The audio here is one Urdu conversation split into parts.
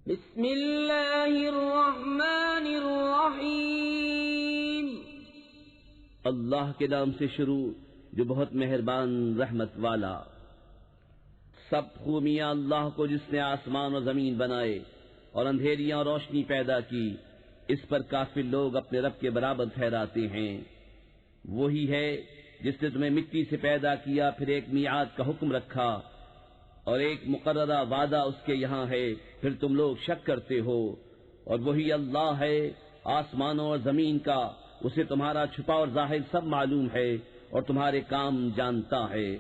بسم اللہ الرحمن الرحیم۔ اللہ کے نام سے شروع جو بہت مہربان رحمت والا۔ سب خوبیاں اللہ کو جس نے آسمان اور زمین بنائے اور اندھیریاں اور روشنی پیدا کی، اس پر کافر لوگ اپنے رب کے برابر ٹھہراتے ہیں۔ وہی ہے جس نے تمہیں مٹی سے پیدا کیا، پھر ایک میعاد کا حکم رکھا اور ایک مقررہ وعدہ اس کے یہاں ہے، پھر تم لوگ شک کرتے ہو۔ اور وہی اللہ ہے آسمانوں اور زمین کا، اسے تمہارا چھپا اور ظاہر سب معلوم ہے اور تمہارے کام جانتا ہے۔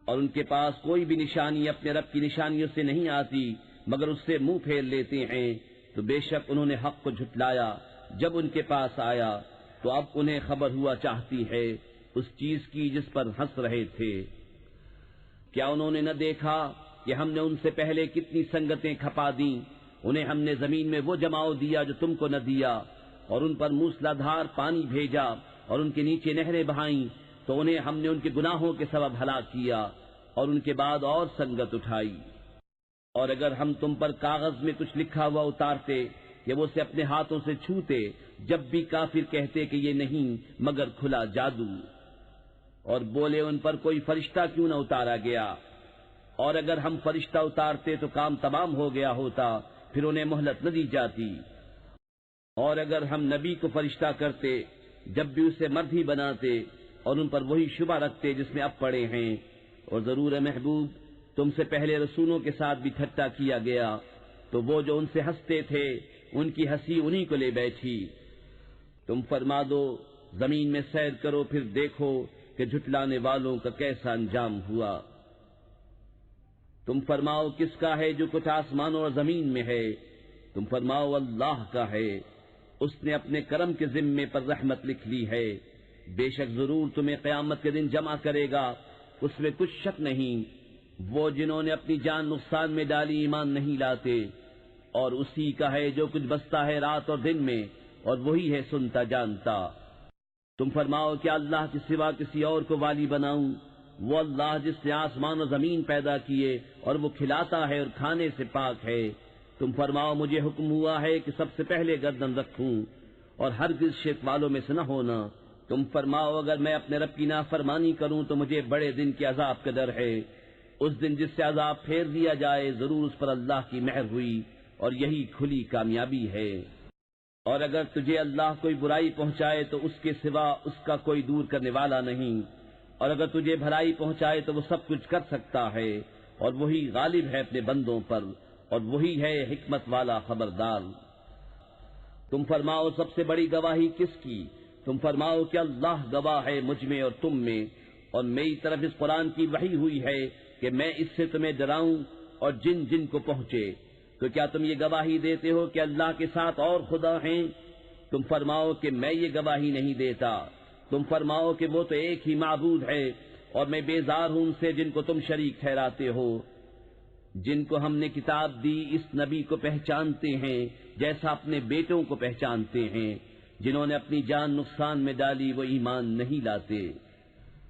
اور ان کے پاس کوئی بھی نشانی اپنے رب کی نشانیوں سے نہیں آتی مگر اس سے منہ پھیر لیتے ہیں، تو بے شک انہوں نے حق کو جھٹلایا جب ان کے پاس آیا، تو اب انہیں خبر ہوا چاہتی ہے اس چیز کی جس پر ہنس رہے تھے۔ کیا انہوں نے نہ دیکھا کہ ہم نے ان سے پہلے کتنی سنگتیں کھپا دیں؟ انہیں ہم نے زمین میں وہ جماؤ دیا جو تم کو نہ دیا، اور ان پر موسلا دھار پانی بھیجا اور ان کے نیچے نہریں بہائیں، تو انہیں ہم نے ان کے گناہوں کے سبب ہلاک کیا اور ان کے بعد اور سنگت اٹھائی۔ اور اگر ہم تم پر کاغذ میں کچھ لکھا ہوا اتارتے کہ وہ اسے اپنے ہاتھوں سے چھوتے، جب بھی کافر کہتے کہ یہ نہیں مگر کھلا جادو، اور بولے ان پر کوئی فرشتہ کیوں نہ اتارا گیا، اور اگر ہم فرشتہ اتارتے تو کام تمام ہو گیا ہوتا، پھر انہیں مہلت نہ دی جاتی۔ اور اگر ہم نبی کو فرشتہ کرتے جب بھی اسے مرد ہی بناتے اور ان پر وہی شبہ رکھتے جس میں اب پڑے ہیں، اور ضرور ہے محبوب تم سے پہلے رسولوں کے ساتھ بھی ٹھٹا کیا گیا، تو وہ جو ان سے ہنستے تھے ان کی ہنسی انہی کو لے بیٹھی۔ تم فرما دو زمین میں سیر کرو، پھر دیکھو کہ جھٹلانے والوں کا کیسا انجام ہوا۔ تم فرماؤ کس کا ہے جو کچھ آسمانوں اور زمین میں ہے؟ تم فرماؤ اللہ کا ہے، اس نے اپنے کرم کے ذمے پر رحمت لکھ لی ہے۔ بے شک ضرور تمہیں قیامت کے دن جمع کرے گا، اس میں کچھ شک نہیں۔ وہ جنہوں نے اپنی جان نقصان میں ڈالی ایمان نہیں لاتے، اور اسی کا ہے جو کچھ بستا ہے رات اور دن میں، اور وہی ہے سنتا جانتا۔ تم فرماؤ کیا اللہ کے سوا کسی اور کو والی بناؤں؟ وہ اللہ جس نے آسمان و زمین پیدا کیے اور وہ کھلاتا ہے اور کھانے سے پاک ہے۔ تم فرماؤ مجھے حکم ہوا ہے کہ سب سے پہلے گردن رکھوں اور ہرگز شرک والوں میں سے نہ ہونا۔ تم فرماؤ اگر میں اپنے رب کی نافرمانی کروں تو مجھے بڑے دن کے عذاب کا ڈر ہے، اس دن جس سے عذاب پھیر دیا جائے، ضرور اس پر اللہ کی مہر ہوئی اور یہی کھلی کامیابی ہے۔ اور اگر تجھے اللہ کوئی برائی پہنچائے تو اس کے سوا اس کا کوئی دور کرنے والا نہیں، اور اگر تجھے بھلائی پہنچائے تو وہ سب کچھ کر سکتا ہے، اور وہی غالب ہے اپنے بندوں پر، اور وہی ہے حکمت والا خبردار۔ تم فرماؤ سب سے بڑی گواہی کس کی؟ تم فرماؤ کہ اللہ گواہ ہے مجھ میں اور تم میں، اور میری طرف اس قرآن کی وحی ہوئی ہے کہ میں اس سے تمہیں ڈراؤں اور جن جن کو پہنچے۔ تو کیا تم یہ گواہی دیتے ہو کہ اللہ کے ساتھ اور خدا ہیں؟ تم فرماؤ کہ میں یہ گواہی نہیں دیتا۔ تم فرماؤ کہ وہ تو ایک ہی معبود ہے، اور میں بیزار ہوں ان سے جن کو تم شریک ٹھہراتے ہو۔ جن کو ہم نے کتاب دی اس نبی کو پہچانتے ہیں جیسا اپنے بیٹوں کو پہچانتے ہیں، جنہوں نے اپنی جان نقصان میں ڈالی وہ ایمان نہیں لاتے۔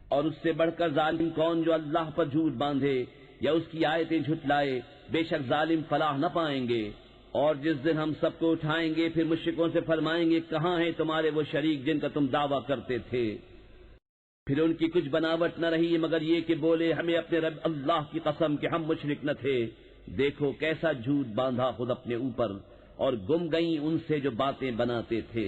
اور اس سے بڑھ کر ظالم کون جو اللہ پر جھوٹ باندھے یا اس کی آیتیں جھٹلائے؟ بے شک ظالم فلاح نہ پائیں گے۔ اور جس دن ہم سب کو اٹھائیں گے پھر مشرکوں سے فرمائیں گے کہاں ہیں تمہارے وہ شریک جن کا تم دعویٰ کرتے تھے؟ پھر ان کی کچھ بناوٹ نہ رہی مگر یہ کہ بولے ہمیں اپنے رب اللہ کی قسم کہ ہم مشرک نہ تھے۔ دیکھو کیسا جھوٹ باندھا خود اپنے اوپر، اور گم گئیں ان سے جو باتیں بناتے تھے۔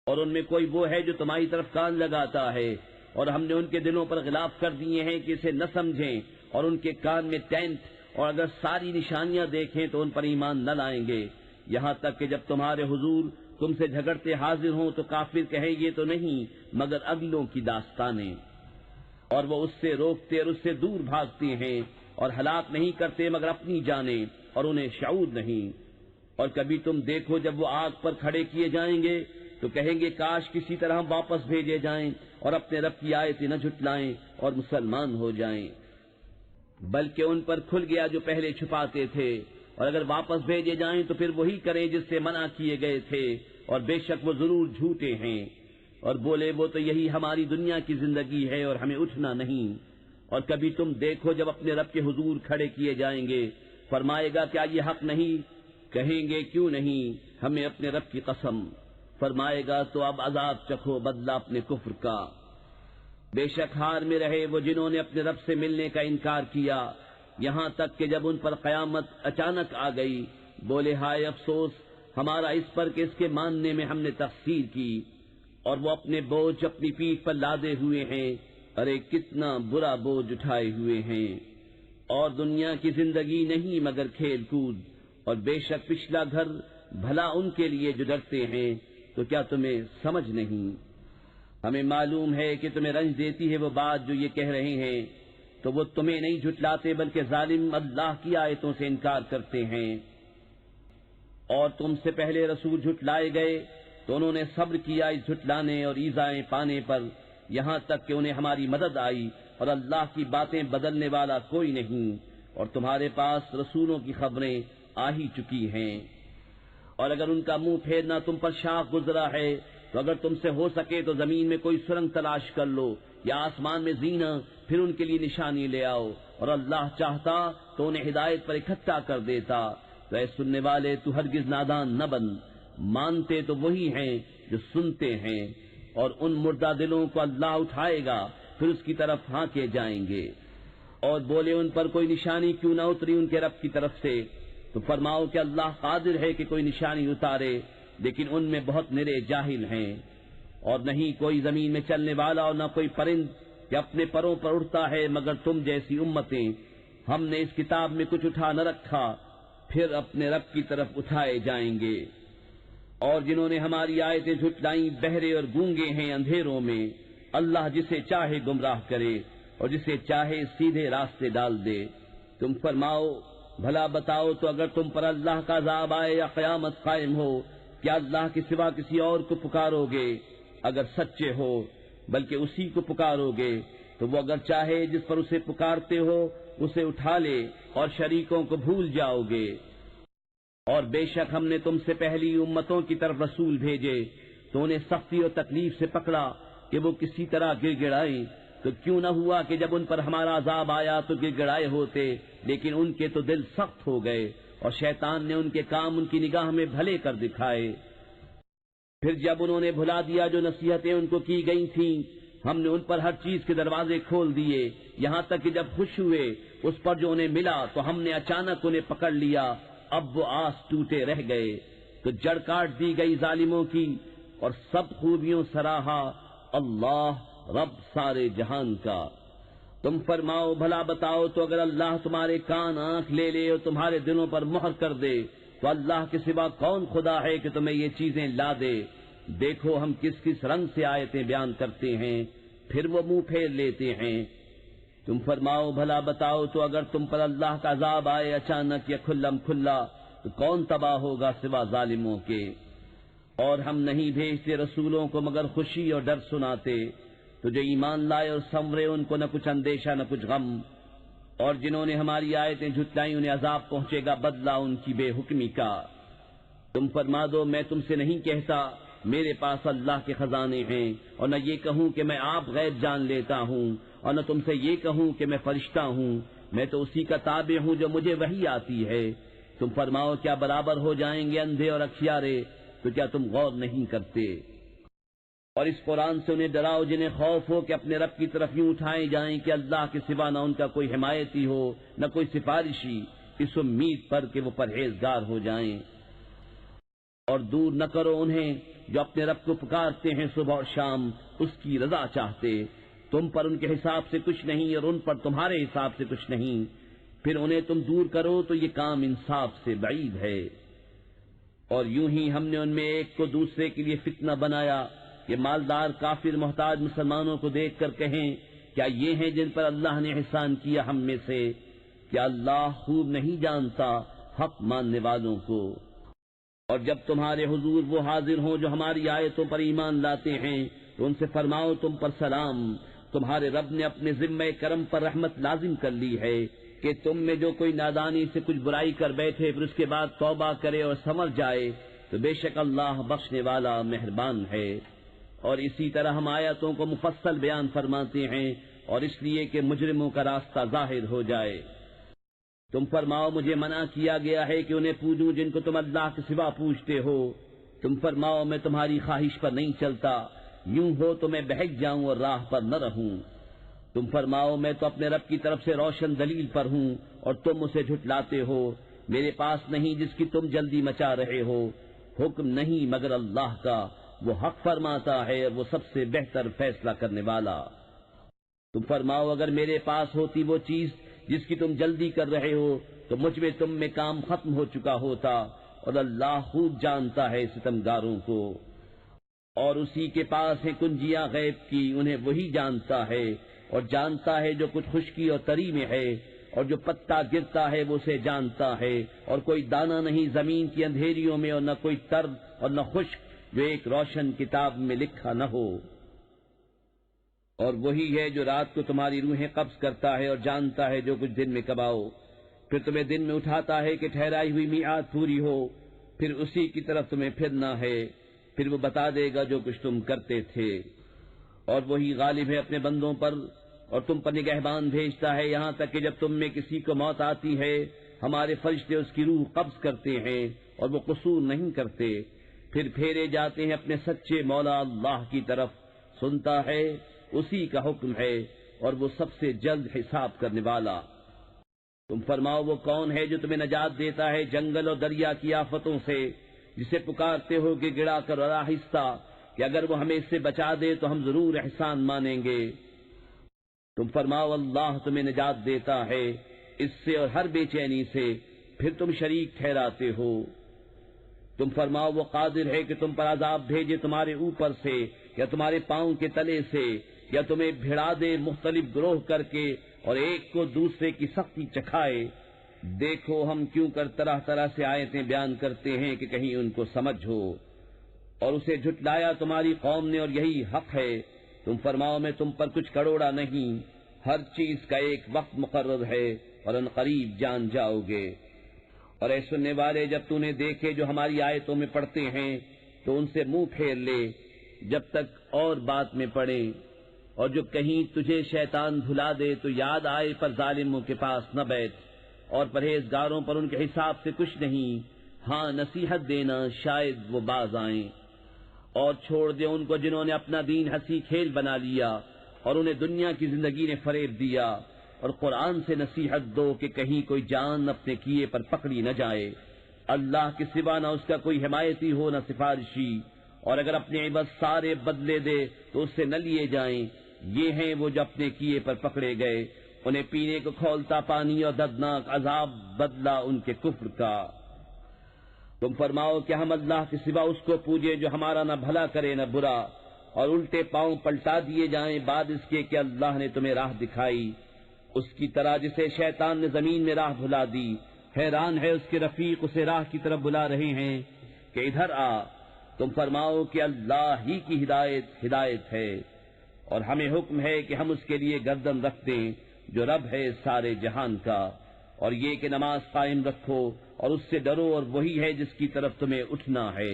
اور ان میں کوئی وہ ہے جو تمہاری طرف کان لگاتا ہے، اور ہم نے ان کے دلوں پر غلاف کر دیے ہیں کہ اسے نہ سمجھیں، اور ان کے کان میں ٹینٹ، اور اگر ساری نشانیاں دیکھیں تو ان پر ایمان نہ لائیں گے، یہاں تک کہ جب تمہارے حضور تم سے جھگڑتے حاضر ہوں تو کافر کہیں یہ تو نہیں مگر اگلوں کی داستانیں، اور وہ اس سے روکتے اور اس سے دور بھاگتے ہیں، اور ہلاک نہیں کرتے مگر اپنی جانیں، اور انہیں شعور نہیں۔ اور کبھی تم دیکھو جب وہ آگ پر کھڑے کیے جائیں گے تو کہیں گے کاش کسی طرح واپس بھیجے جائیں اور اپنے رب کی آیتیں نہ جھٹلائیں اور مسلمان ہو جائیں، بلکہ ان پر کھل گیا جو پہلے چھپاتے تھے۔ اور اگر واپس بھیجے جائیں تو پھر وہی کریں جس سے منع کیے گئے تھے، اور بے شک وہ ضرور جھوٹے ہیں۔ اور بولے وہ تو یہی ہماری دنیا کی زندگی ہے اور ہمیں اٹھنا نہیں۔ اور کبھی تم دیکھو جب اپنے رب کے حضور کھڑے کیے جائیں گے فرمائے گا کیا یہ حق نہیں؟ کہیں گے کیوں نہیں، ہمیں اپنے رب کی قسم۔ فرمائے گا تو اب عذاب چکھو بدلہ اپنے کفر کا۔ بے شک ہار میں رہے وہ جنہوں نے اپنے رب سے ملنے کا انکار کیا، یہاں تک کہ جب ان پر قیامت اچانک آ گئی بولے ہائے افسوس ہمارا اس پر کہ اس کے ماننے میں ہم نے تقصیر کی، اور وہ اپنے بوجھ اپنی پیٹھ پر لادے ہوئے ہیں، ارے کتنا برا بوجھ اٹھائے ہوئے ہیں۔ اور دنیا کی زندگی نہیں مگر کھیل کود، اور بے شک پچھلا گھر بھلا ان کے لیے جو ڈرتے ہیں، تو کیا تمہیں سمجھ نہیں؟ ہمیں معلوم ہے کہ تمہیں رنج دیتی ہے وہ بات جو یہ کہہ رہے ہیں، تو وہ تمہیں نہیں جھٹلاتے بلکہ ظالم اللہ کی آیتوں سے انکار کرتے ہیں۔ اور تم سے پہلے رسول جھٹلائے گئے تو انہوں نے صبر کیا اس جھٹلانے اور ایذائیں پانے پر، یہاں تک کہ انہیں ہماری مدد آئی، اور اللہ کی باتیں بدلنے والا کوئی نہیں، اور تمہارے پاس رسولوں کی خبریں آ ہی چکی ہیں۔ اور اگر ان کا منہ پھیرنا تم پر شاق گزرا ہے تو اگر تم سے ہو سکے تو زمین میں کوئی سرنگ تلاش کر لو یا آسمان میں زینہ، پھر ان کے لیے نشانی لے آؤ، اور اللہ چاہتا تو انہیں ہدایت پر اکٹھا کر دیتا۔ تو اے سننے والے تو ہرگز نادان نہ بن، مانتے تو وہی ہیں جو سنتے ہیں، اور ان مردہ دلوں کو اللہ اٹھائے گا پھر اس کی طرف ہانکے جائیں گے۔ اور بولے ان پر کوئی نشانی کیوں نہ اتری ان کے رب کی طرف سے؟ تو فرماؤ کہ اللہ قادر ہے کہ کوئی نشانی اتارے، لیکن ان میں بہت نرے جاہل ہیں۔ اور نہیں کوئی زمین میں چلنے والا اور نہ کوئی پرند کہ اپنے پروں پر اڑتا ہے مگر تم جیسی امتیں۔ ہم نے اس کتاب میں کچھ اٹھا نہ رکھا، پھر اپنے رب کی طرف اٹھائے جائیں گے۔ اور جنہوں نے ہماری آیتیں جھٹلائیں بہرے اور گونگے ہیں اندھیروں میں، اللہ جسے چاہے گمراہ کرے اور جسے چاہے سیدھے راستے ڈال دے۔ تم فرماؤ بھلا بتاؤ تو اگر تم پر اللہ کا عذاب آئے یا قیامت قائم ہو، کیا اللہ کے سوا کسی اور کو پکارو گے؟ اگر سچے ہو بلکہ اسی کو پکارو گے تو وہ اگر چاہے جس پر اسے پکارتے ہو اسے اٹھا لے اور شریکوں کو بھول جاؤ گے۔ اور بے شک ہم نے تم سے پہلی امتوں کی طرف رسول بھیجے تو انہیں سختی اور تکلیف سے پکڑا کہ وہ کسی طرح گر گڑائیں، تو کیوں نہ ہوا کہ جب ان پر ہمارا عذاب آیا تو گر گڑائے ہوتے، لیکن ان کے تو دل سخت ہو گئے، اور شیطان نے ان کے کام ان کی نگاہ میں بھلے کر دکھائے۔ پھر جب انہوں نے بھلا دیا جو نصیحتیں ان کو کی گئی تھیں، ہم نے ان پر ہر چیز کے دروازے کھول دیے، یہاں تک کہ جب خوش ہوئے اس پر جو انہیں ملا تو ہم نے اچانک انہیں پکڑ لیا، اب وہ آس ٹوٹے رہ گئے، تو جڑ کاٹ دی گئی ظالموں کی، اور سب خوبیوں سراہا اللہ رب سارے جہان کا۔ تم فرماؤ بھلا بتاؤ تو اگر اللہ تمہارے کان آنکھ لے لے اور تمہارے دلوں پر مہر کر دے تو اللہ کے سوا کون خدا ہے کہ تمہیں یہ چیزیں لا دے؟ دیکھو ہم کس کس رنگ سے آیتیں بیان کرتے ہیں، پھر وہ منہ پھیر لیتے ہیں۔ تم فرماؤ بھلا بتاؤ تو اگر تم پر اللہ کا عذاب آئے اچانک یا کھلم کھلا تو کون تباہ ہوگا سوا ظالموں کے؟ اور ہم نہیں بھیجتے رسولوں کو مگر خوشی اور ڈر سناتے، تو جو ایمان لائے اور سنورے ان کو نہ کچھ اندیشہ نہ کچھ غم، اور جنہوں نے ہماری آیتیں جھٹلائیں انہیں عذاب پہنچے گا بدلہ ان کی بے حکمی کا۔ تم فرما دو میں تم سے نہیں کہتا میرے پاس اللہ کے خزانے ہیں، اور نہ یہ کہوں کہ میں آپ غیب جان لیتا ہوں، اور نہ تم سے یہ کہوں کہ میں فرشتہ ہوں، میں تو اسی کا تابع ہوں جو مجھے وحی آتی ہے۔ تم فرماؤ کیا برابر ہو جائیں گے اندھے اور اکھیارے؟ تو کیا تم غور نہیں کرتے؟ اور اس قرآن سے انہیں ڈراؤ جنہیں خوف ہو کہ اپنے رب کی طرف یوں اٹھائے جائیں کہ اللہ کے سوا نہ ان کا کوئی حمایتی ہو نہ کوئی سفارشی، اس امید پر کہ وہ پرہیزگار ہو جائیں۔ اور دور نہ کرو انہیں جو اپنے رب کو پکارتے ہیں صبح اور شام اس کی رضا چاہتے، تم پر ان کے حساب سے کچھ نہیں اور ان پر تمہارے حساب سے کچھ نہیں، پھر انہیں تم دور کرو تو یہ کام انصاف سے بعید ہے۔ اور یوں ہی ہم نے ان میں ایک کو دوسرے کے لیے فتنہ بنایا کہ مالدار کافر محتاج مسلمانوں کو دیکھ کر کہیں کیا یہ ہیں جن پر اللہ نے احسان کیا ہم میں سے؟ کیا اللہ خوب نہیں جانتا حق ماننے والوں کو؟ اور جب تمہارے حضور وہ حاضر ہوں جو ہماری آیتوں پر ایمان لاتے ہیں تو ان سے فرماؤ تم پر سلام، تمہارے رب نے اپنے ذمہ کرم پر رحمت لازم کر لی ہے کہ تم میں جو کوئی نادانی سے کچھ برائی کر بیٹھے پھر اس کے بعد توبہ کرے اور سنور جائے تو بے شک اللہ بخشنے والا مہربان ہے۔ اور اسی طرح ہم آیتوں کو مفصل بیان فرماتے ہیں، اور اس لیے کہ مجرموں کا راستہ ظاہر ہو جائے۔ تم فرماؤ مجھے منع کیا گیا ہے کہ انہیں پوجوں جن کو تم اللہ کے سوا پوجتے ہو۔ تم فرماؤ میں تمہاری خواہش پر نہیں چلتا، یوں ہو تو میں بہک جاؤں اور راہ پر نہ رہوں۔ تم فرماؤ میں تو اپنے رب کی طرف سے روشن دلیل پر ہوں اور تم اسے جھٹلاتے ہو۔ میرے پاس نہیں جس کی تم جلدی مچا رہے ہو، حکم نہیں مگر اللہ کا، وہ حق فرماتا ہے اور وہ سب سے بہتر فیصلہ کرنے والا۔ تم فرماؤ اگر میرے پاس ہوتی وہ چیز جس کی تم جلدی کر رہے ہو تو مجھ میں تم میں کام ختم ہو چکا ہوتا، اور اللہ خوب جانتا ہے ستمگاروں کو۔ اور اسی کے پاس ہے کنجیاں غیب کی، انہیں وہی جانتا ہے، اور جانتا ہے جو کچھ خشکی اور تری میں ہے، اور جو پتا گرتا ہے وہ اسے جانتا ہے، اور کوئی دانہ نہیں زمین کی اندھیریوں میں، اور نہ کوئی ترد اور نہ خشک جو ایک روشن کتاب میں لکھا نہ ہو۔ اور وہی ہے جو رات کو تمہاری روحیں قبض کرتا ہے اور جانتا ہے جو کچھ دن میں کباؤ، پھر تمہیں دن میں اٹھاتا ہے کہ ٹھہرائی ہوئی میعاد پوری ہو، پھر اسی کی طرف تمہیں پھرنا ہے، پھر وہ بتا دے گا جو کچھ تم کرتے تھے۔ اور وہی غالب ہے اپنے بندوں پر، اور تم پر نگہبان بھیجتا ہے، یہاں تک کہ جب تم میں کسی کو موت آتی ہے ہمارے فرشتے اس کی روح قبض کرتے ہیں اور وہ قصور نہیں کرتے، پھر پھیرے جاتے ہیں اپنے سچے مولا اللہ کی طرف، سنتا ہے اسی کا حکم ہے اور وہ سب سے جلد حساب کرنے والا۔ تم فرماؤ وہ کون ہے جو تمہیں نجات دیتا ہے جنگل اور دریا کی آفتوں سے، جسے پکارتے ہو کہ گڑا کر اور آہستہ کہ اگر وہ ہمیں اس سے بچا دے تو ہم ضرور احسان مانیں گے۔ تم فرماؤ اللہ تمہیں نجات دیتا ہے اس سے اور ہر بے چینی سے، پھر تم شریک ٹھہراتے ہو۔ تم فرماؤ وہ قادر ہے کہ تم پر عذاب بھیجے تمہارے اوپر سے یا تمہارے پاؤں کے تلے سے، یا تمہیں بھڑا دے مختلف گروہ کر کے اور ایک کو دوسرے کی سختی چکھائے۔ دیکھو ہم کیوں کر طرح طرح سے آیتیں بیان کرتے ہیں کہ کہیں ان کو سمجھ ہو، اور اسے جھٹلایا تمہاری قوم نے اور یہی حق ہے۔ تم فرماؤ میں تم پر کچھ کروڑا نہیں، ہر چیز کا ایک وقت مقرر ہے اور ان قریب جان جاؤ گے۔ اور اے سننے والے جب تو نے دیکھے جو ہماری آیتوں میں پڑھتے ہیں تو ان سے منہ پھیر لے جب تک اور بات میں پڑے، اور جو کہیں تجھے شیطان بھلا دے تو یاد آئے پر ظالموں کے پاس نہ بیٹھ، اور پرہیزگاروں پر ان کے حساب سے کچھ نہیں، ہاں نصیحت دینا شاید وہ باز آئیں۔ اور چھوڑ دے ان کو جنہوں نے اپنا دین ہنسی کھیل بنا لیا اور انہیں دنیا کی زندگی نے فریب دیا، اور قرآن سے نصیحت دو کہ کہیں کوئی جان اپنے کیے پر پکڑی نہ جائے، اللہ کے سوا نہ اس کا کوئی حمایتی ہو نہ سفارشی، اور اگر اپنے عوض سارے بدلے دے تو اس سے نہ لیے جائیں۔ یہ ہیں وہ جو اپنے کیے پر پکڑے گئے، انہیں پینے کو کھولتا پانی اور دردناک عذاب بدلا ان کے کفر کا۔ تم فرماؤ کہ ہم اللہ کے سوا اس کو پوجیں جو ہمارا نہ بھلا کرے نہ برا، اور الٹے پاؤں پلٹا دیے جائیں بعد اس کے کہ اللہ نے تمہیں راہ دکھائی، اس کی طرح جسے شیطان نے زمین میں راہ بھلا دی، حیران ہے اس کے رفیق اسے راہ کی طرف بلا رہے ہیں کہ ادھر آ۔ تم فرماؤ کہ اللہ ہی کی ہدایت ہے، اور ہمیں حکم ہے کہ ہم اس کے لیے گردن رکھ دیں جو رب ہے سارے جہان کا، اور یہ کہ نماز قائم رکھو اور اس سے ڈرو، اور وہی ہے جس کی طرف تمہیں اٹھنا ہے،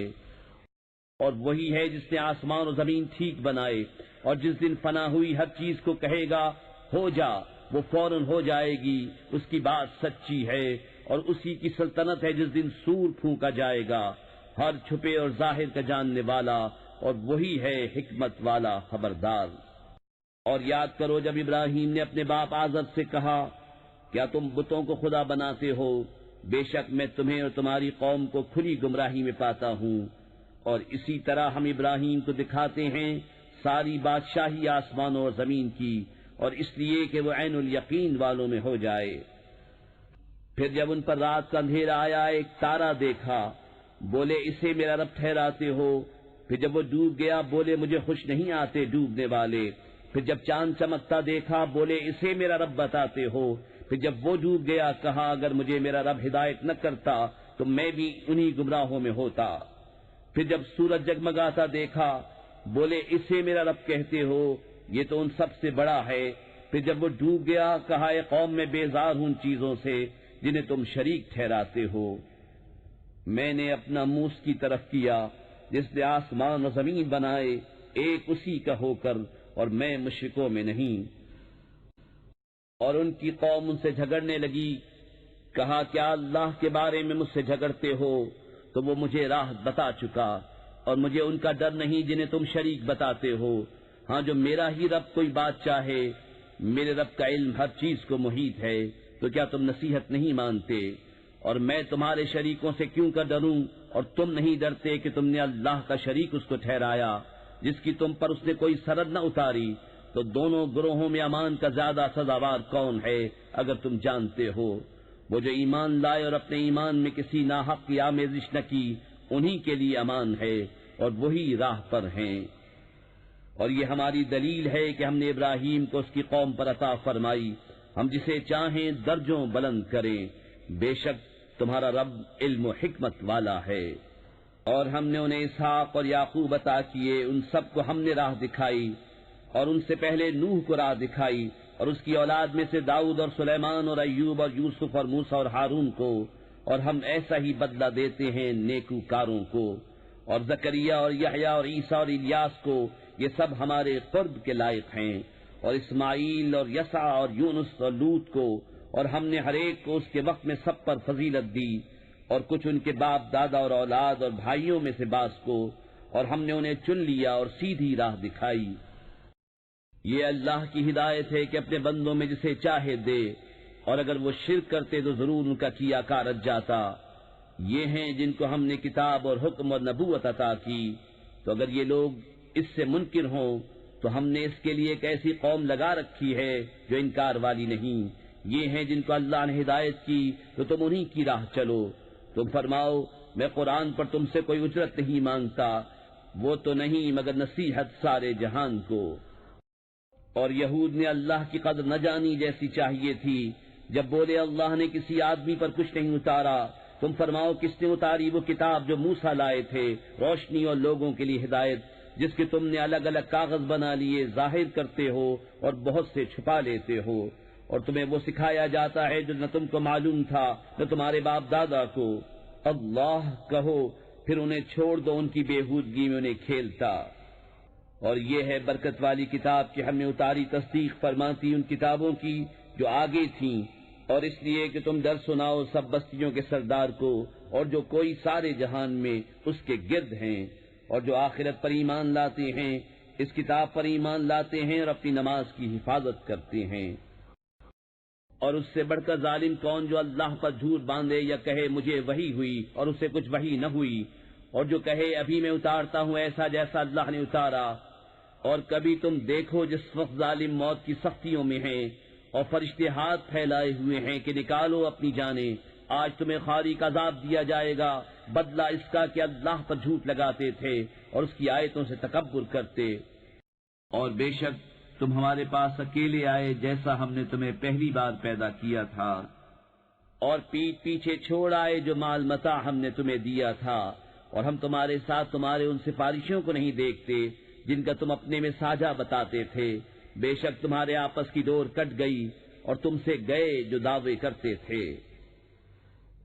اور وہی ہے جس نے آسمان و زمین ٹھیک بنائے، اور جس دن فنا ہوئی ہر چیز کو کہے گا ہو جا، وہ فوراً ہو جائے گی، اس کی بات سچی ہے، اور اسی کی سلطنت ہے جس دن سور پھونکا جائے گا، ہر چھپے اور ظاہر کا جاننے والا، اور وہی ہے حکمت والا خبردار۔ اور یاد کرو جب ابراہیم نے اپنے باپ آزر سے کہا کیا تم بتوں کو خدا بناتے ہو؟ بے شک میں تمہیں اور تمہاری قوم کو کھلی گمراہی میں پاتا ہوں۔ اور اسی طرح ہم ابراہیم کو دکھاتے ہیں ساری بادشاہی آسمانوں اور زمین کی، اور اس لیے کہ وہ عین الیقین والوں میں ہو جائے۔ پھر جب ان پر رات کا اندھیرا آیا ایک تارا دیکھا، بولے اسے میرا رب ٹھہراتے ہو، پھر جب وہ ڈوب گیا بولے مجھے خوش نہیں آتے ڈوبنے والے، پھر جب چاند چمکتا دیکھا بولے اسے میرا رب بتاتے ہو، پھر جب وہ ڈوب گیا کہا اگر مجھے میرا رب ہدایت نہ کرتا تو میں بھی انہی گمراہوں میں ہوتا، پھر جب سورج جگمگاتا دیکھا بولے اسے میرا رب کہتے ہو، یہ تو ان سب سے بڑا ہے، پھر جب وہ ڈوب گیا کہا اے قوم میں بیزار ہوں چیزوں سے جنہیں تم شریک ٹھہراتے ہو۔ میں نے اپنا منہ اس کی طرف کیا جس نے آسمان و زمین بنائے ایک اسی کا ہو کر، اور میں مشرکوں میں نہیں۔ اور ان کی قوم ان سے جھگڑنے لگی، کہا کیا اللہ کے بارے میں مجھ سے جھگڑتے ہو؟ تو وہ مجھے راہ بتا چکا، اور مجھے ان کا ڈر نہیں جنہیں تم شریک بتاتے ہو۔ ہاں جو میرا ہی رب کوئی بات چاہے، میرے رب کا علم ہر چیز کو محیط ہے، تو کیا تم نصیحت نہیں مانتے؟ اور میں تمہارے شریکوں سے کیوں کر ڈروں، اور تم نہیں ڈرتے کہ تم نے اللہ کا شریک اس کو ٹھہرایا جس کی تم پر اس نے کوئی سرحد نہ اتاری؟ تو دونوں گروہوں میں امان کا زیادہ سزاوار کون ہے اگر تم جانتے ہو؟ وہ جو ایمان لائے اور اپنے ایمان میں کسی ناحق کی آمیزش نہ کی، انہی کے لیے امان ہے اور وہی راہ پر ہیں۔ اور یہ ہماری دلیل ہے کہ ہم نے ابراہیم کو اس کی قوم پر عطا فرمائی، ہم جسے چاہیں درجوں بلند کریں، بے شک تمہارا رب علم و حکمت والا ہے۔ اور ہم نے انہیں اسحاق اور یعقوب عطا کیے، ان سب کو ہم نے راہ دکھائی، اور ان سے پہلے نوح کو راہ دکھائی، اور اس کی اولاد میں سے داؤد اور سلیمان اور ایوب اور یوسف اور موسیٰ اور ہارون کو، اور ہم ایسا ہی بدلہ دیتے ہیں نیکوکاروں کو۔ اور زکریا اور یحییٰ اور عیسیٰ اور الیاس کو، یہ سب ہمارے قرب کے لائق ہیں، اور اسماعیل اور یسع اور یونس اور لوط کو، اور ہم نے ہر ایک کو اس کے وقت میں سب پر فضیلت دی، اور کچھ ان کے باپ دادا اور اولاد اور بھائیوں میں سے بعض کو، اور ہم نے انہیں چن لیا اور سیدھی راہ دکھائی۔ یہ اللہ کی ہدایت ہے کہ اپنے بندوں میں جسے چاہے دے، اور اگر وہ شرک کرتے تو ضرور ان کا کیا کار رچ جاتا۔ یہ ہیں جن کو ہم نے کتاب اور حکم اور نبوت عطا کی، تو اگر یہ لوگ اس سے منکر ہوں تو ہم نے اس کے لیے ایک ایسی قوم لگا رکھی ہے جو انکار والی نہیں۔ یہ ہیں جن کو اللہ نے ہدایت کی تو تم انہی کی راہ چلو۔ تم فرماؤ میں قرآن پر تم سے کوئی اجرت نہیں مانگتا، وہ تو نہیں مگر نصیحت سارے جہان کو۔ اور یہود نے اللہ کی قدر نہ جانی جیسی چاہیے تھی، جب بولے اللہ نے کسی آدمی پر کچھ نہیں اتارا۔ تم فرماؤ کس نے اتاری وہ کتاب جو موسیٰ لائے تھے، روشنی اور لوگوں کے لیے ہدایت، جس کے تم نے الگ الگ کاغذ بنا لیے، ظاہر کرتے ہو اور بہت سے چھپا لیتے ہو، اور تمہیں وہ سکھایا جاتا ہے جو نہ تم کو معلوم تھا نہ تمہارے باپ دادا کو۔ اللہ کہو پھر انہیں چھوڑ دو ان کی بےہودگی میں انہیں کھیلتا۔ اور یہ ہے برکت والی کتاب کہ ہم نے اتاری تصدیق فرماتی ان کتابوں کی جو آگے تھیں، اور اس لیے کہ تم ڈر سناؤ سب بستیوں کے سردار کو، اور جو کوئی سارے جہان میں اس کے گرد ہیں، اور جو آخرت پر ایمان لاتے ہیں، اس کتاب پر ایمان لاتے ہیں اور اپنی نماز کی حفاظت کرتے ہیں۔ اور اس سے بڑھ کر ظالم کون جو اللہ پر جھوٹ باندھے یا کہے مجھے وحی ہوئی اور اسے کچھ وحی نہ ہوئی، اور جو کہے ابھی میں اتارتا ہوں ایسا جیسا اللہ نے اتارا۔ اور کبھی تم دیکھو جس وقت ظالم موت کی سختیوں میں ہیں اور فرشتے ہاتھ پھیلائے ہوئے ہیں کہ نکالو اپنی جانیں، آج تمہیں خاری کا عذاب دیا جائے گا، بدلہ اس کا کہ اللہ پر جھوٹ لگاتے تھے اور اس کی آیتوں سے تکبر کرتے۔ اور بے شک تم ہمارے پاس اکیلے آئے جیسا ہم نے تمہیں پہلی بار پیدا کیا تھا، اور پیٹ پیچھے چھوڑ آئے جو مال متاع ہم نے تمہیں دیا تھا، اور ہم تمہارے ساتھ تمہارے ان سفارشوں کو نہیں دیکھتے جن کا تم اپنے میں ساجھا بتاتے تھے۔ بے شک تمہارے آپس کی ڈور کٹ گئی اور تم سے گئے جو دعوے کرتے تھے۔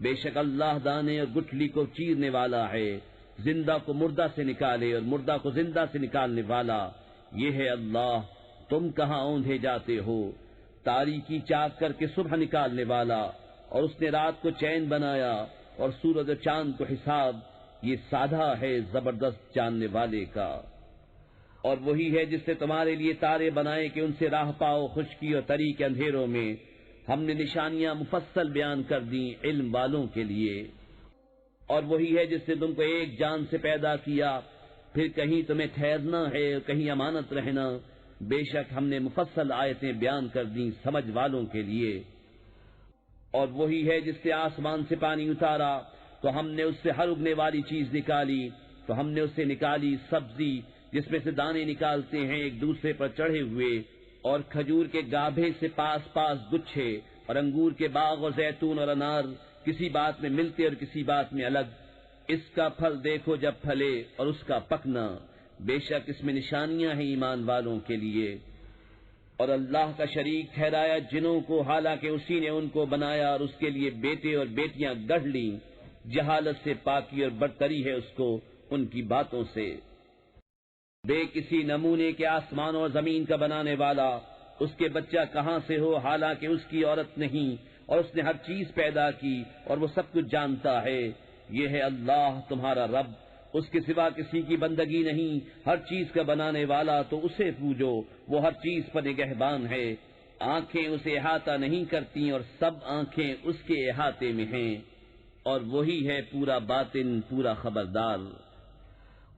بے شک اللہ دانے اور گٹھلی کو چیرنے والا ہے، زندہ کو مردہ سے نکالے اور مردہ کو زندہ سے نکالنے والا، یہ ہے اللہ۔ تم کہاں اوندھے جاتے ہو؟ تاریکی چاک کر کے صبح نکالنے والا، اور اس نے رات کو چین بنایا اور سورج و چاند کو حساب، یہ سادہ ہے زبردست جاننے والے کا۔ اور وہی ہے جس نے تمہارے لیے تارے بنائے کہ ان سے راہ پاؤ خشکی اور تری کے اندھیروں میں، ہم نے نشانیاں مفصل بیان کر دیں علم والوں کے لیے۔ اور وہی ہے جس نے تم کو ایک جان سے پیدا کیا، پھر کہیں تمہیں ٹھہرنا ہے اور کہیں امانت رہنا، بے شک ہم نے مفصل آیتیں بیان کر دیں سمجھ والوں کے لیے۔ اور وہی ہے جس نے آسمان سے پانی اتارا تو ہم نے اس سے ہر اگنے والی چیز نکالی، تو ہم نے اس سے نکالی سبزی جس میں سے دانے نکالتے ہیں ایک دوسرے پر چڑھے ہوئے، اور کھجور کے گابھے سے پاس پاس گچھے، اور انگور کے باغ اور زیتون اور انار کسی بات میں ملتے اور کسی بات میں الگ۔ اس کا پھل دیکھو جب پھلے اور اس کا پکنا، بے شک اس میں نشانیاں ہیں ایمان والوں کے لیے۔ اور اللہ کا شریک ٹھہرایا جنوں کو، حالانکہ اسی نے ان کو بنایا اور اس کے لیے بیٹے اور بیٹیاں گڑھ لیں۔ جہالت سے پاکی اور برتری ہے اس کو ان کی باتوں سے۔ بے کسی نمونے کے آسمان اور زمین کا بنانے والا، اس کے بچہ کہاں سے ہو حالانکہ اس کی عورت نہیں، اور اس نے ہر چیز پیدا کی اور وہ سب کچھ جانتا ہے۔ یہ ہے اللہ تمہارا رب، اس کے سوا کسی کی بندگی نہیں، ہر چیز کا بنانے والا، تو اسے پوجو، وہ ہر چیز پر نگہبان ہے۔ آنکھیں اسے احاطہ نہیں کرتی اور سب آنکھیں اس کے احاطے میں ہیں، اور وہی ہے پورا باطن، پورا خبردار۔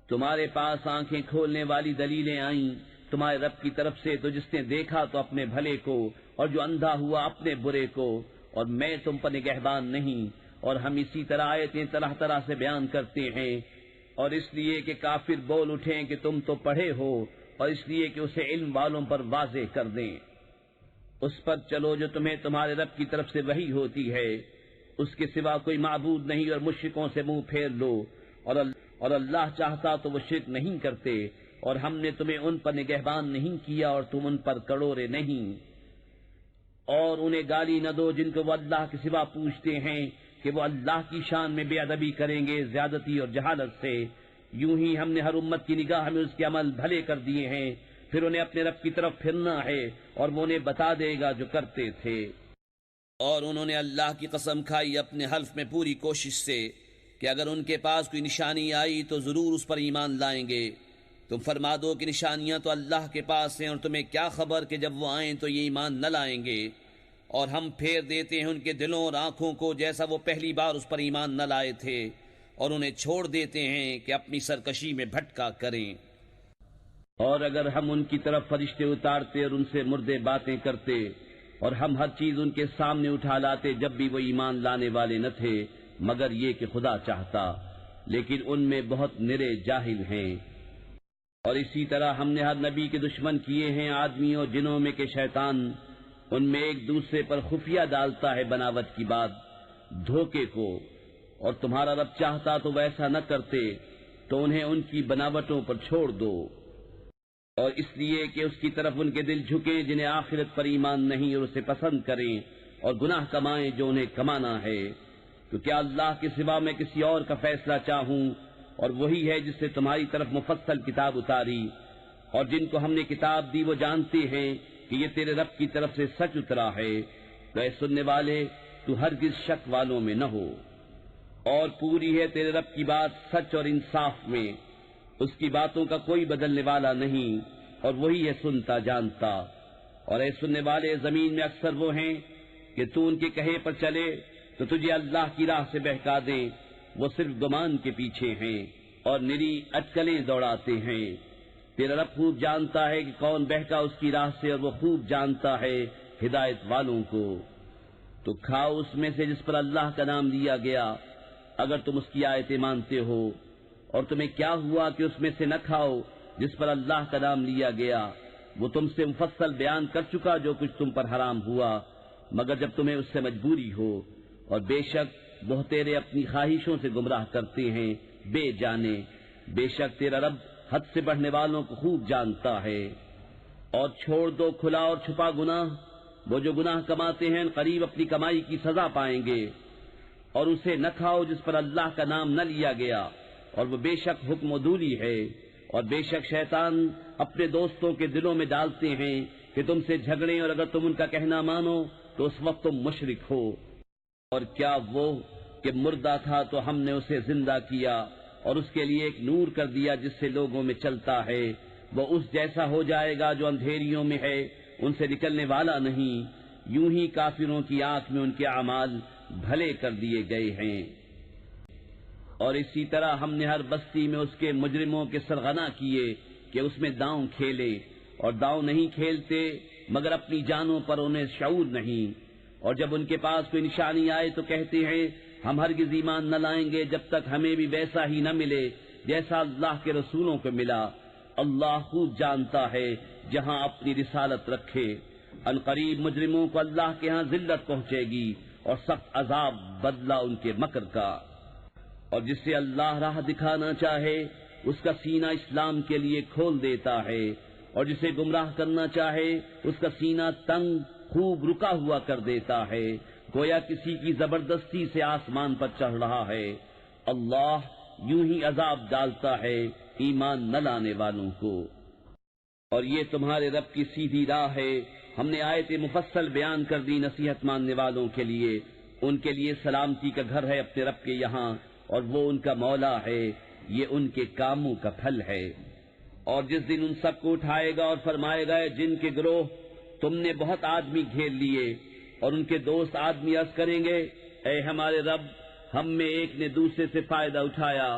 تمہارے پاس آنکھیں کھولنے والی دلیلیں آئیں تمہارے رب کی طرف سے، تو جس نے دیکھا تو اپنے بھلے کو، اور جو اندھا ہوا اپنے برے کو، اور میں تم پر نگہبان نہیں۔ اور ہم اسی طرح آیتیں طرح طرح سے بیان کرتے ہیں، اور اس لیے کہ کافر بول اٹھیں کہ تم تو پڑھے ہو، اور اس لیے کہ اسے علم والوں پر واضح کر دیں۔ اس پر چلو جو تمہیں تمہارے رب کی طرف سے وحی ہوتی ہے، اس کے سوا کوئی معبود نہیں، اور مشرکوں سے منہ پھیر لو، اور اللہ چاہتا تو وہ شرک نہیں کرتے، اور ہم نے تمہیں ان پر نگہبان نہیں کیا اور تم ان پر کڑورے نہیں۔ اور انہیں گالی نہ دو جن کو وہ اللہ کے سوا پوچھتے ہیں کہ وہ اللہ کی شان میں بے ادبی کریں گے زیادتی اور جہالت سے۔ یوں ہی ہم نے ہر امت کی نگاہ میں اس کے عمل بھلے کر دیے ہیں، پھر انہیں اپنے رب کی طرف پھرنا ہے، اور وہ انہیں بتا دے گا جو کرتے تھے۔ اور انہوں نے اللہ کی قسم کھائی اپنے حلف میں پوری کوشش سے کہ اگر ان کے پاس کوئی نشانی آئی تو ضرور اس پر ایمان لائیں گے۔ تم فرما دو کہ نشانیاں تو اللہ کے پاس ہیں، اور تمہیں کیا خبر کہ جب وہ آئیں تو یہ ایمان نہ لائیں گے، اور ہم پھیر دیتے ہیں ان کے دلوں اور آنکھوں کو جیسا وہ پہلی بار اس پر ایمان نہ لائے تھے، اور انہیں چھوڑ دیتے ہیں کہ اپنی سرکشی میں بھٹکا کریں۔ اور اگر ہم ان کی طرف فرشتے اتارتے اور ان سے مردے باتیں کرتے، اور ہم ہر چیز ان کے سامنے اٹھا لاتے جب بھی وہ ایمان لانے والے نہ تھے، مگر یہ کہ خدا چاہتا، لیکن ان میں بہت نرے جاہل ہیں۔ اور اسی طرح ہم نے ہر نبی کے دشمن کیے ہیں آدمیوں اور جنوں میں کہ شیطان ان میں ایک دوسرے پر خفیہ ڈالتا ہے بناوٹ کی بات، دھوکے کو، اور تمہارا رب چاہتا تو ویسا نہ کرتے، تو انہیں ان کی بناوٹوں پر چھوڑ دو۔ اور اس لیے کہ اس کی طرف ان کے دل جھکیں جنہیں آخرت پر ایمان نہیں، اور اسے پسند کریں اور گناہ کمائیں جو انہیں کمانا ہے۔ تو کیا اللہ کے سوا میں کسی اور کا فیصلہ چاہوں؟ اور وہی ہے جس سے تمہاری طرف مفصل کتاب اتاری، اور جن کو ہم نے کتاب دی وہ جانتے ہیں کہ یہ تیرے رب کی طرف سے سچ اترا ہے۔ تو اے سننے والے، تو ہرگز شک والوں میں نہ ہو، اور پوری ہے تیرے رب کی بات سچ اور انصاف میں، اس کی باتوں کا کوئی بدلنے والا نہیں، اور وہی ہے سنتا جانتا۔ اور اے سننے والے، زمین میں اکثر وہ ہیں کہ تو ان کے کہے پر چلے تو تجھے اللہ کی راہ سے بہکا دیں، وہ صرف گمان کے پیچھے ہیں اور نری اٹکلیں دوڑاتے ہیں۔ تیرا رب خوب جانتا ہے کہ کون بہکا اس کی راہ سے، اور وہ خوب جانتا ہے ہدایت والوں کو۔ تو کھاؤ اس میں سے جس پر اللہ کا نام لیا گیا، اگر تم اس کی آیتیں مانتے ہو، اور تمہیں کیا ہوا کہ اس میں سے نہ کھاؤ جس پر اللہ کا نام لیا گیا؟ وہ تم سے مفصل بیان کر چکا جو کچھ تم پر حرام ہوا، مگر جب تمہیں اس سے مجبوری ہو، اور بے شک بہتیرے اپنی خواہشوں سے گمراہ کرتے ہیں بے جانے۔ بے شک تیرا رب حد سے بڑھنے والوں کو خوب جانتا ہے۔ اور چھوڑ دو کھلا اور چھپا گناہ، وہ جو گناہ کماتے ہیں قریب اپنی کمائی کی سزا پائیں گے۔ اور اسے نہ کھاؤ جس پر اللہ کا نام نہ لیا گیا، اور وہ بے شک حکم عدولی ہے۔ اور بے شک شیطان اپنے دوستوں کے دلوں میں ڈالتے ہیں کہ تم سے جھگڑیں، اور اگر تم ان کا کہنا مانو تو اس وقت تم مشرک ہو۔ اور کیا وہ کہ مردہ تھا تو ہم نے اسے زندہ کیا، اور اس کے لیے ایک نور کر دیا جس سے لوگوں میں چلتا ہے، وہ اس جیسا ہو جائے گا جو اندھیریوں میں ہے، ان سے نکلنے والا نہیں۔ یوں ہی کافروں کی آنکھ میں ان کے اعمال بھلے کر دیے گئے ہیں۔ اور اسی طرح ہم نے ہر بستی میں اس کے مجرموں کے سرغنا کیے کہ اس میں داؤں کھیلے، اور داؤں نہیں کھیلتے مگر اپنی جانوں پر انہیں شعور نہیں۔ اور جب ان کے پاس کوئی نشانی آئے تو کہتے ہیں ہم ہرگز ایمان نہ لائیں گے جب تک ہمیں بھی ویسا ہی نہ ملے جیسا اللہ کے رسولوں کو ملا۔ اللہ خوب جانتا ہے جہاں اپنی رسالت رکھے۔ ان قریب مجرموں کو اللہ کے ہاں ذلت پہنچے گی اور سخت عذاب بدلہ ان کے مکر کا۔ اور جسے اللہ راہ دکھانا چاہے اس کا سینہ اسلام کے لیے کھول دیتا ہے، اور جسے گمراہ کرنا چاہے اس کا سینہ تنگ خوب رکا ہوا کر دیتا ہے، گویا کسی کی زبردستی سے آسمان پر چڑھ رہا ہے۔ اللہ یوں ہی عذاب ڈالتا ہے ایمان نہ لانے والوں کو۔ اور یہ تمہارے رب کی سیدھی راہ ہے، ہم نے آیت مفصل بیان کر دی نصیحت ماننے والوں کے لیے سلامتی کا گھر ہے اپنے رب کے یہاں، اور وہ ان کا مولا ہے، یہ ان کے کاموں کا پھل ہے۔ اور جس دن ان سب کو اٹھائے گا اور فرمائے گا، جن کے گروہ تم نے بہت آدمی گھیر لیے، اور ان کے دوست آدمی عرض کریں گے، اے ہمارے رب، ہم میں ایک نے دوسرے سے فائدہ اٹھایا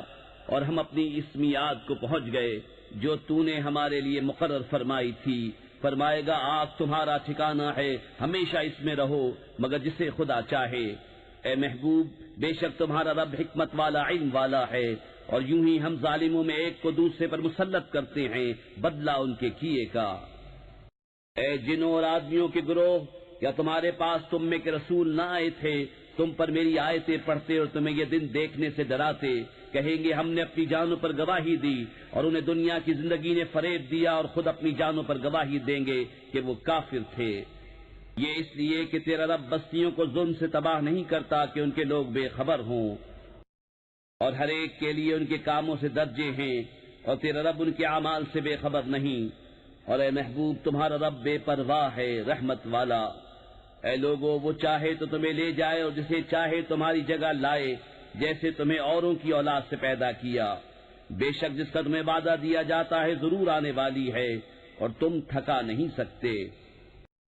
اور ہم اپنی اس میعاد کو پہنچ گئے جو تو نے ہمارے لیے مقرر فرمائی تھی۔ فرمائے گا، آگ تمہارا ٹھکانہ ہے، ہمیشہ اس میں رہو مگر جسے خدا چاہے۔ اے محبوب، بے شک تمہارا رب حکمت والا، علم والا ہے، اور یوں ہی ہم ظالموں میں ایک کو دوسرے پر مسلط کرتے ہیں بدلہ ان کے کیے کا۔ اے جنوں اور آدمیوں کے گروہ، کیا تمہارے پاس تم میں کے رسول نہ آئے تھے، تم پر میری آیتیں پڑھتے اور تمہیں یہ دن دیکھنے سے ڈراتے؟ کہیں گے ہم نے اپنی جانوں پر گواہی دی، اور انہیں دنیا کی زندگی نے فریب دیا، اور خود اپنی جانوں پر گواہی دیں گے کہ وہ کافر تھے۔ یہ اس لیے کہ تیرا رب بستیوں کو ظلم سے تباہ نہیں کرتا کہ ان کے لوگ بے خبر ہوں، اور ہر ایک کے لیے ان کے کاموں سے درجے ہیں، اور تیرا رب ان کے اعمال سے بے خبر نہیں۔ اور اے محبوب، تمہارا رب بے پرواہ ہے، رحمت والا۔ اے لوگو، وہ چاہے تو تمہیں لے جائے اور جسے چاہے تمہاری جگہ لائے، جیسے تمہیں اوروں کی اولاد سے پیدا کیا۔ بے شک جس کا تمہیں وعدہ دیا جاتا ہے ضرور آنے والی ہے، اور تم تھکا نہیں سکتے۔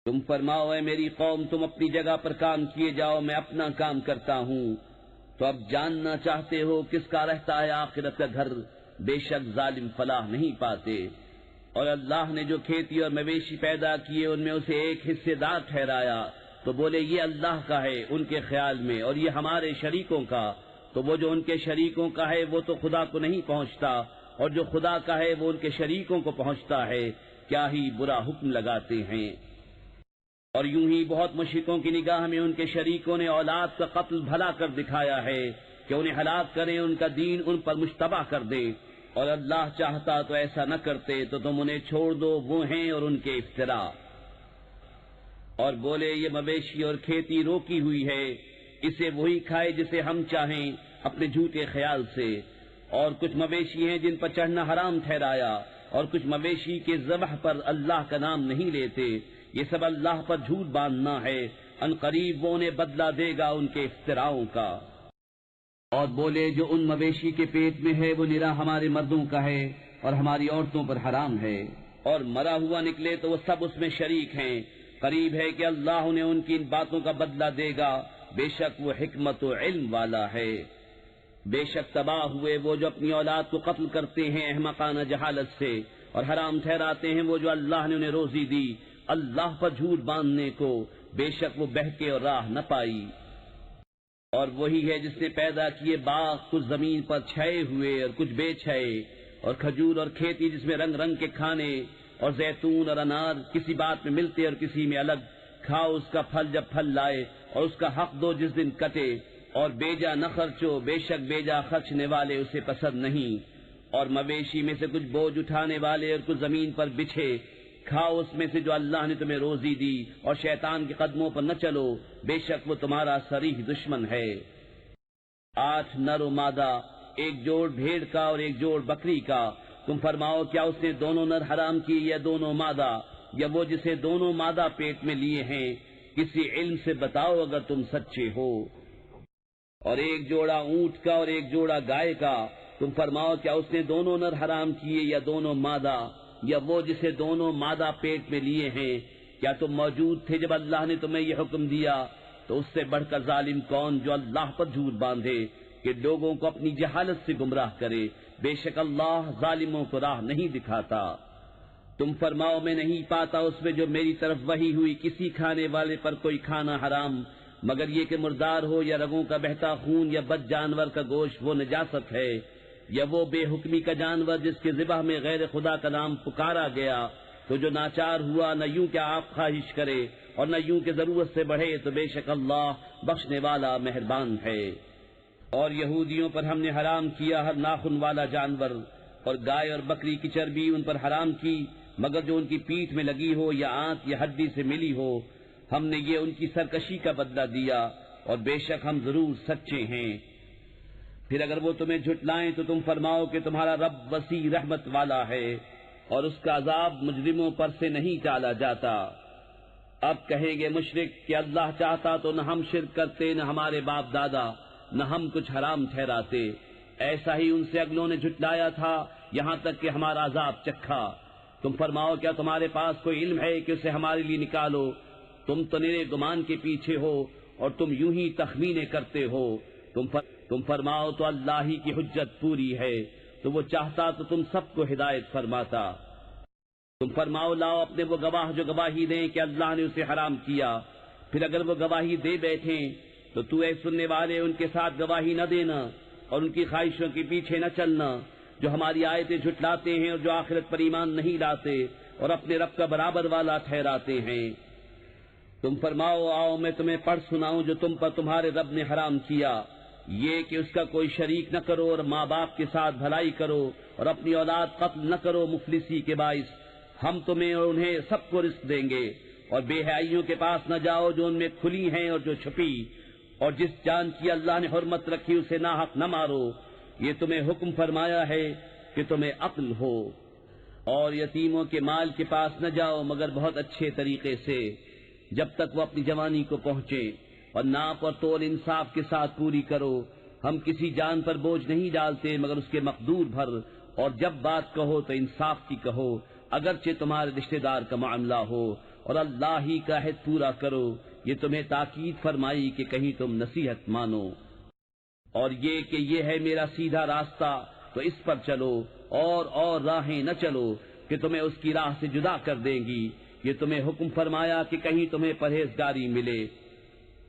تم فرماؤ، اے میری قوم، تم اپنی جگہ پر کام کیے جاؤ، میں اپنا کام کرتا ہوں۔ تو اب جاننا چاہتے ہو کس کا رہتا ہے آخرت کا گھر؟ بے شک ظالم فلاح نہیں پاتے۔ اور اللہ نے جو کھیتی اور مویشی پیدا کیے ان میں اسے ایک حصے دار ٹھہرایا، تو بولے یہ اللہ کا ہے ان کے خیال میں، اور یہ ہمارے شریکوں کا۔ تو وہ جو ان کے شریکوں کا ہے وہ تو خدا کو نہیں پہنچتا، اور جو خدا کا ہے وہ ان کے شریکوں کو پہنچتا ہے۔ کیا ہی برا حکم لگاتے ہیں۔ اور یوں ہی بہت مشرکوں کی نگاہ میں ان کے شریکوں نے اولاد کا قتل بھلا کر دکھایا ہے کہ انہیں ہلاک کریں، ان کا دین ان پر مشتبہ کر دے، اور اللہ چاہتا تو ایسا نہ کرتے، تو تم انہیں چھوڑ دو، وہ ہیں اور ان کے افترا۔ اور بولے یہ مویشی اور کھیتی روکی ہوئی ہے، اسے وہی کھائے جسے ہم چاہیں اپنے جھوٹے خیال سے۔ اور کچھ مویشی ہیں جن پر چڑھنا حرام ٹھہرایا، اور کچھ مویشی کے ذبح پر اللہ کا نام نہیں لیتے، یہ سب اللہ پر جھوٹ باندھنا ہے، ان قریب وہ انہیں بدلہ دے گا ان کے افتراؤں کا۔ اور بولے جو ان مویشی کے پیٹ میں ہے وہ نرا ہمارے مردوں کا ہے اور ہماری عورتوں پر حرام ہے، اور مرا ہوا نکلے تو وہ سب اس میں شریک ہیں، قریب ہے کہ اللہ انہیں ان کی ان باتوں کا بدلہ دے گا، بے شک وہ حکمت و علم والا ہے۔ بے شک تباہ ہوئے وہ جو اپنی اولاد کو قتل کرتے ہیں احمقانہ جہالت سے، اور حرام ٹھہراتے ہیں وہ جو اللہ نے انہیں روزی دی اللہ پر جھوٹ باندھنے کو، بے شک وہ بہکے اور راہ نہ پائی۔ اور وہی ہے جس نے پیدا کیے باغ، کچھ زمین پر چھائے ہوئے اور کچھ بے چھائے، اور کھجور اور کھیتی جس میں رنگ رنگ کے کھانے، اور زیتون اور انار کسی بات میں ملتے اور کسی میں الگ۔ کھاؤ اس کا پھل جب پھل لائے، اور اس کا حق دو جس دن کٹے، اور بیجا نہ خرچو، بے شک بیجا خرچنے والے اسے پسند نہیں۔ اور مویشی میں سے کچھ بوجھ اٹھانے والے اور کچھ زمین پر بچھے، کھاؤ اس میں سے جو اللہ نے تمہیں روزی دی، اور شیطان کے قدموں پر نہ چلو، بے شک وہ تمہارا صریح دشمن ہے۔ 8 نر و مادہ، ایک جوڑ بھیڑ کا اور ایک جوڑ بکری کا، تم فرماؤ کیا اس نے دونوں نر حرام کی یا دونوں مادہ، یا وہ جسے دونوں مادہ پیٹ میں لیے ہیں؟ کسی علم سے بتاؤ اگر تم سچے ہو۔ اور ایک جوڑا اونٹ کا اور ایک جوڑا گائے کا، تم فرماؤ کیا اس نے دونوں نر حرام کیے یا دونوں مادہ، یا وہ جسے دونوں مادہ پیٹ میں لیے ہیں؟ کیا تم موجود تھے جب اللہ نے تمہیں یہ حکم دیا؟ تو اس سے بڑھ کر ظالم کون جو اللہ پر جھوٹ باندھے کہ لوگوں کو اپنی جہالت سے گمراہ کرے، بے شک اللہ ظالموں کو راہ نہیں دکھاتا۔ تم فرماؤ میں نہیں پاتا اس میں جو میری طرف وحی ہوئی کسی کھانے والے پر کوئی کھانا حرام، مگر یہ کہ مردار ہو یا رگوں کا بہتا خون یا بد جانور کا گوشت وہ نجاست ہے، یا وہ بے حکمی کا جانور جس کے ذبح میں غیر خدا کا نام پکارا گیا، تو جو ناچار ہوا نہ یوں کہ آپ خواہش کرے اور نہ یوں کہ ضرورت سے بڑھے، تو بے شک اللہ بخشنے والا مہربان ہے۔ اور یہودیوں پر ہم نے حرام کیا ہر ناخن والا جانور، اور گائے اور بکری کی چربی ان پر حرام کی، مگر جو ان کی پیٹھ میں لگی ہو یا آنت یا ہڈی سے ملی ہو، ہم نے یہ ان کی سرکشی کا بدلہ دیا، اور بے شک ہم ضرور سچے ہیں۔ پھر اگر وہ تمہیں جھٹلائیں تو تم فرماؤ کہ تمہارا رب وسیع رحمت والا ہے، اور اس کا عذاب مجرموں پر سے نہیں ٹالا جاتا۔ اب کہیں گے مشرک کہ اللہ چاہتا تو نہ ہم شرک کرتے، نہ ہمارے باپ دادا، نہ ہم کچھ حرام ٹھہراتے۔ ایسا ہی ان سے اگلوں نے جھٹلایا تھا یہاں تک کہ ہمارا عذاب چکھا۔ تم فرماؤ کیا تمہارے پاس کوئی علم ہے کہ اسے ہمارے لیے نکالو؟ تم تو نرے گمان کے پیچھے ہو اور تم یوں ہی تخمینے کرتے ہو۔ تم فرماؤ تو اللہ ہی کی حجت پوری ہے، تو وہ چاہتا تو تم سب کو ہدایت فرماتا۔ تم فرماؤ لاؤ اپنے وہ گواہ جو گواہی دیں کہ اللہ نے اسے حرام کیا، پھر اگر وہ گواہی دے بیٹھیں تو تو اے سننے والے ان کے ساتھ گواہی نہ دینا اور ان کی خواہشوں کے پیچھے نہ چلنا، جو ہماری آیتیں جھٹلاتے ہیں اور جو آخرت پر ایمان نہیں لاتے اور اپنے رب کا برابر والا ٹھہراتے ہیں۔ تم فرماؤ آؤ میں تمہیں پڑھ سناؤں جو تم پر تمہارے رب نے حرام کیا، یہ کہ اس کا کوئی شریک نہ کرو اور ماں باپ کے ساتھ بھلائی کرو اور اپنی اولاد قتل نہ کرو مفلسی کے باعث۔ ہم تمہیں اور انہیں سب کو رزق دیں گے، اور بے حیائیوں کے پاس نہ جاؤ جو ان میں کھلی ہیں اور جو چھپی، اور جس جان کی اللہ نے حرمت رکھی اسے ناحق نہ مارو، یہ تمہیں حکم فرمایا ہے کہ تمہیں عقل ہو۔ اور یتیموں کے مال کے پاس نہ جاؤ مگر بہت اچھے طریقے سے، جب تک وہ اپنی جوانی کو پہنچے، اور ناپ اور تول انصاف کے ساتھ پوری کرو۔ ہم کسی جان پر بوجھ نہیں ڈالتے مگر اس کے مقدور بھر، اور جب بات کہو تو انصاف کی کہو، اگرچہ تمہارے رشتہ دار کا معاملہ ہو، اور اللہ ہی کا عہد پورا کرو۔ یہ تمہیں تاکید فرمائی کہ کہیں تم نصیحت مانو، اور یہ کہ یہ ہے میرا سیدھا راستہ تو اس پر چلو، اور راہیں نہ چلو کہ تمہیں اس کی راہ سے جدا کر دیں گی۔ یہ تمہیں حکم فرمایا کہ کہیں تمہیں پرہیزگاری ملے۔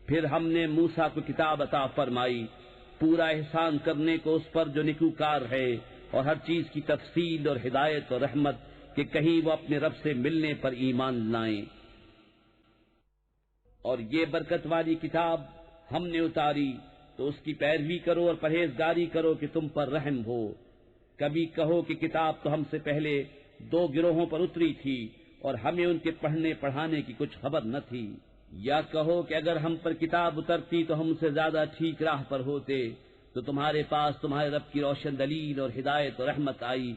پھر ہم نے موسیٰ کو کتاب عطا فرمائی، پورا احسان کرنے کو اس پر جو نیکوکار ہے، اور ہر چیز کی تفصیل اور ہدایت اور رحمت کہ کہیں وہ اپنے رب سے ملنے پر ایمان لائیں۔ اور یہ برکت والی کتاب ہم نے اتاری تو اس کی پیروی کرو اور پرہیزگاری کرو کہ تم پر رحم ہو۔ کبھی کہو کہ کتاب تو ہم سے پہلے 2 گروہوں پر اتری تھی اور ہمیں ان کے پڑھنے پڑھانے کی کچھ خبر نہ تھی، یا کہو کہ اگر ہم پر کتاب اترتی تو ہم سے زیادہ ٹھیک راہ پر ہوتے، تو تمہارے پاس تمہارے رب کی روشن دلیل اور ہدایت اور رحمت آئی،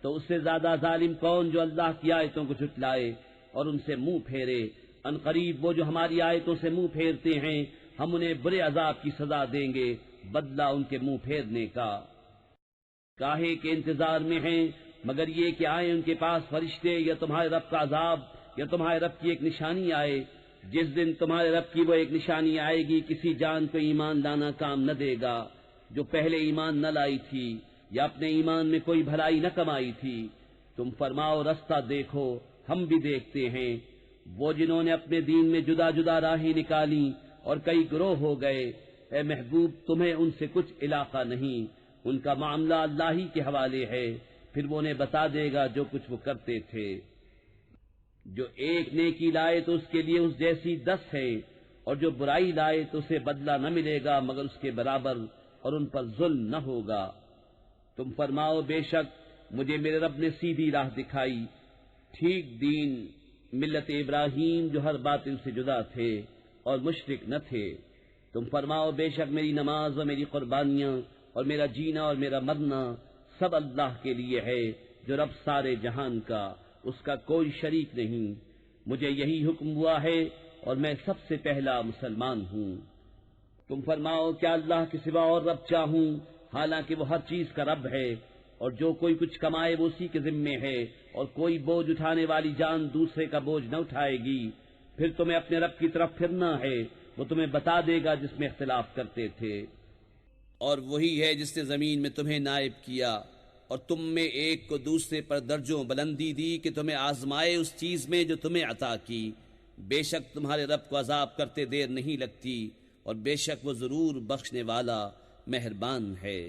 تو اس سے زیادہ ظالم کون جو اللہ کی آیتوں کو جھٹلائے اور ان سے منہ پھیرے۔ ان قریب وہ جو ہماری آیتوں سے منہ پھیرتے ہیں ہم انہیں برے عذاب کی سزا دیں گے، بدلہ ان کے منہ پھیرنے کا۔ کاہے کے انتظار میں ہیں مگر یہ کہ آئے ان کے پاس فرشتے، یا تمہارے رب کا عذاب، یا تمہارے رب کی ایک نشانی آئے۔ جس دن تمہارے رب کی وہ ایک نشانی آئے گی کسی جان کو ایمان لانا کام نہ دے گا جو پہلے ایمان نہ لائی تھی یا اپنے ایمان میں کوئی بھلائی نہ کمائی تھی۔ تم فرماؤ رستہ دیکھو، ہم بھی دیکھتے ہیں۔ وہ جنہوں نے اپنے دین میں جدا جدا راہیں نکالی اور کئی گروہ ہو گئے، اے محبوب تمہیں ان سے کچھ علاقہ نہیں، ان کا معاملہ اللہ ہی کے حوالے ہے، پھر وہ انہیں بتا دے گا جو کچھ وہ کرتے تھے۔ جو ایک نیکی لائے تو اس کے لیے اس جیسی 10 ہے، اور جو برائی لائے تو اسے بدلہ نہ ملے گا مگر اس کے برابر، اور ان پر ظلم نہ ہوگا۔ تم فرماؤ بے شک مجھے میرے رب نے سیدھی راہ دکھائی، ٹھیک دین، ملت ابراہیم جو ہر باطل سے جدا تھے اور مشرک نہ تھے۔ تم فرماؤ بے شک میری نماز اور میری قربانیاں اور میرا جینا اور میرا مرنا سب اللہ کے لیے ہے جو رب سارے جہان کا، اس کا کوئی شریک نہیں۔ مجھے یہی حکم ہوا ہے اور میں سب سے پہلا مسلمان ہوں۔ تم فرماؤ کیا اللہ کے سوا اور رب چاہوں، حالانکہ وہ ہر چیز کا رب ہے، اور جو کوئی کچھ کمائے وہ اسی کے ذمے ہے، اور کوئی بوجھ اٹھانے والی جان دوسرے کا بوجھ نہ اٹھائے گی۔ پھر تمہیں اپنے رب کی طرف پھرنا ہے، وہ تمہیں بتا دے گا جس میں اختلاف کرتے تھے۔ اور وہی ہے جس نے زمین میں تمہیں نائب کیا اور تم میں ایک کو دوسرے پر درجوں بلندی دی کہ تمہیں آزمائے اس چیز میں جو تمہیں عطا کی۔ بے شک تمہارے رب کو عذاب کرتے دیر نہیں لگتی، اور بے شک وہ ضرور بخشنے والا مہربان ہے۔